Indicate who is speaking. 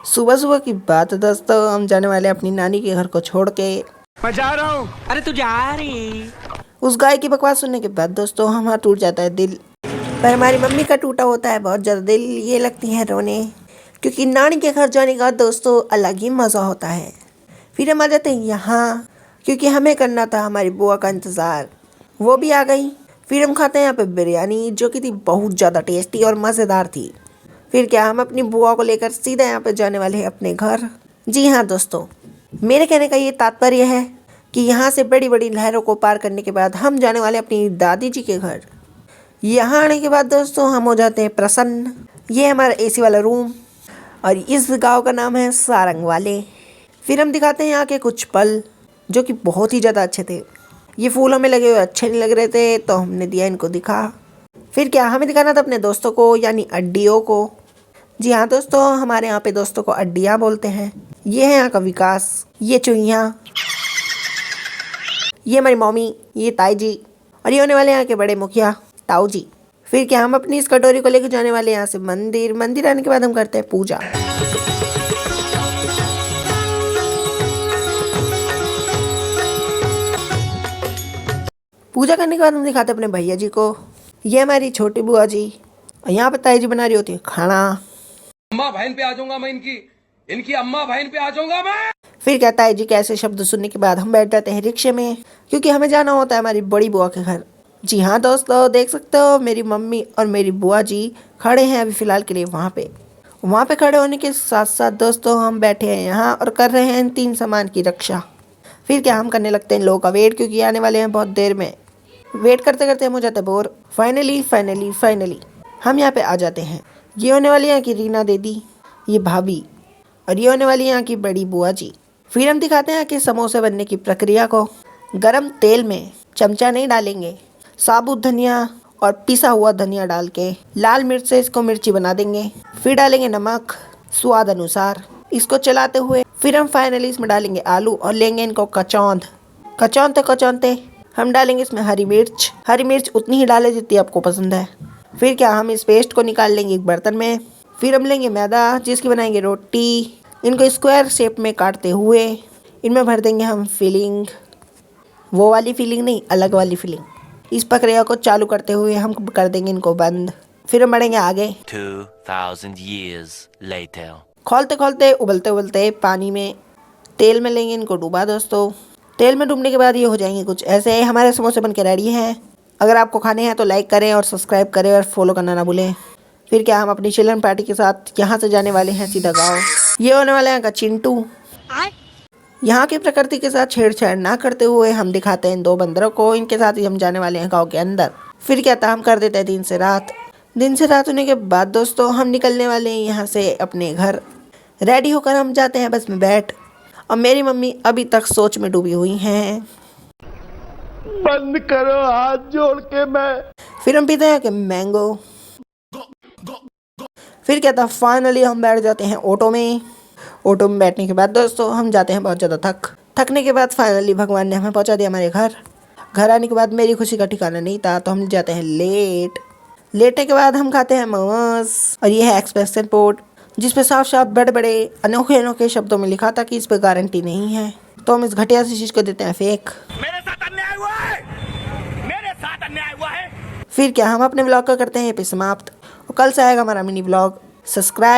Speaker 1: सुबह सुबह की बात है दोस्तों, हम जाने वाले अपनी नानी के घर को छोड़ के।
Speaker 2: मैं जा रहा हूँ। अरे तू जा रही।
Speaker 1: उस गाय की बकवास सुनने के बाद दोस्तों हमारा टूट जाता है दिल। पर हमारी मम्मी का टूटा होता है बहुत ज़्यादा दिल। ये लगती है रोने, क्योंकि नानी के घर जाने का दोस्तों अलग ही मज़ा होता है। फिर हम आ जाते हैं यहाँ, क्योंकि हमें करना था हमारी बुआ का इंतज़ार। वो भी आ गई। फिर हम खाते हैं यहाँ पे बिरयानी, जो कि थी बहुत ज़्यादा टेस्टी और मज़ेदार थी। फिर क्या हम अपनी बुआ को लेकर सीधा यहाँ पे जाने वाले हैं अपने घर। जी हाँ दोस्तों, मेरे कहने का ये तात्पर्य है कि यहाँ से बड़ी बड़ी लहरों को पार करने के बाद हम जाने वाले अपनी दादी जी के घर। यहाँ आने के बाद दोस्तों हम हो जाते हैं प्रसन्न। ये हमारा एसी वाला रूम और इस गांव का नाम है सारंग वाले। फिर हम दिखाते हैं यहाँ के कुछ पल जो कि बहुत ही ज़्यादा अच्छे थे। ये फूल हमें लगे हुए अच्छे नहीं लग रहे थे, तो हमने दिया इनको दिखा। फिर क्या हमें दिखाना था अपने दोस्तों को, यानी अड्डियों को। जी हाँ दोस्तों, हमारे यहाँ पे दोस्तों को अड्डियाँ बोलते हैं। ये है यहाँ का विकास, ये चुईयाँ, ये हमारी मम्मी, ये ताई जी, और ये होने वाले यहाँ के बड़े मुखिया ताऊ जी। फिर क्या हम अपनी इस कटोरी को लेकर जाने वाले यहाँ से मंदिर। मंदिर आने के बाद हम करते हैं पूजा। पूजा करने के बाद हम दिखाते हैं अपने भैया जी को। ये हमारी छोटी बुआ जी, और यहाँ पर ताई जी बना रही होती है खाना।
Speaker 2: अम्मा बहन पे आ जाऊंगा मैं, इनकी अम्मा बहन पे आ जाऊंगा मैं।
Speaker 1: फिर क्या ताई जी के ऐसे शब्द सुनने के बाद हम बैठ जाते हैं रिक्शे में, क्योंकि हमें जाना होता है हमारी बड़ी बुआ के घर। जी हाँ दोस्तों, देख सकते हो मेरी मम्मी और मेरी बुआ जी खड़े हैं अभी फ़िलहाल के लिए वहाँ पे खड़े होने के साथ साथ दोस्तों हम बैठे हैं यहाँ और कर रहे हैं इन 3 सामान की रक्षा। फिर क्या हम करने लगते हैं लोगों का वेट, क्योंकि आने वाले हैं बहुत देर में। वेट करते करते हम हो जाते हैं बोर। फाइनली हम यहाँ पे आ जाते हैं। ये होने वाली यहाँ की रीना दीदी, ये भाभी, और ये होने वाली यहाँ की बड़ी बुआ जी। फिर हम दिखाते हैं कि समोसे बनने की प्रक्रिया को। गरम तेल में चमचा नहीं डालेंगे, साबुत धनिया और पिसा हुआ धनिया डाल के लाल मिर्च से इसको मिर्ची बना देंगे। फिर डालेंगे नमक स्वाद अनुसार, इसको चलाते हुए फिर हम फाइनली इसमें डालेंगे आलू और लेंगे इनको कचौंते हम डालेंगे इसमें हरी मिर्च उतनी ही डालें जितनी आपको पसंद है। फिर क्या हम इस पेस्ट को निकाल लेंगे एक बर्तन में। फिर हम लेंगे मैदा, जिसकी बनाएंगे रोटी। इनको स्क्वायर शेप में काटते हुए इनमें भर देंगे हम फिलिंग। वो वाली फिलिंग नहीं, अलग वाली फिलिंग। इस प्रक्रिया को चालू करते हुए हम कर देंगे इनको बंद। फिर हम बढ़ेंगे आगे।
Speaker 3: 2000 years later.
Speaker 1: खोलते खोलते उबलते पानी में तेल में लेंगे इनको डूबा दोस्तों। तेल में डूबने के बाद ये हो जाएंगे कुछ ऐसे। हमारे समोसे बन के रेडी हैं। अगर आपको खाने हैं तो लाइक करें और सब्सक्राइब करें और फॉलो करना ना भूलें। फिर क्या हम अपनी चिल्ड्रन पार्टी के साथ यहाँ से जाने वाले हैं सीधा गाँव। ये होने वाला है यहाँ का चिंटू। यहाँ की प्रकृति के साथ छेड़छाड़ ना करते हुए हम दिखाते हैं 2 बंदरों को। इनके साथ ही हम जाने वाले हैं गाँव के अंदर। फिर क्या था, हम कर देते हैं दिन से रात होने के बाद दोस्तों हम निकलने वाले हैं यहाँ से अपने घर। रेडी होकर हम जाते हैं बस में बैठ, और मेरी मम्मी अभी तक सोच में डूबी हुई हैं।
Speaker 2: बंद करो हाथ जोड़ के मैं।
Speaker 1: फिर हम पीते हैं कि मैंगो। फिर क्या था, फाइनली हम बैठ जाते हैं ऑटो में बैठने के बाद दोस्तों हम जाते हैं बहुत ज़्यादा थकने के बाद फाइनली भगवान ने हमें पहुंचा दिया हमारे घर आने के बाद मेरी खुशी का ठिकाना नहीं था, तो हम जाते हैं लेटने के बाद हम खाते हैं मोमोज। और ये है एक्सप्रेशन पोर्ट, जिस पे साफ बड़े बड़े अनोखे शब्दों में लिखा था कि इस पे गारंटी नहीं है, तो हम इस घटिया सी चीज़ को देते हैं फेक।
Speaker 2: मेरे साथ अन्याय हुआ है।
Speaker 1: फिर क्या हम अपने ब्लॉग का करते हैं यहाँ पे समाप्त, और कल से आएगा हमारा मिनी ब्लॉग। सब्सक्राइब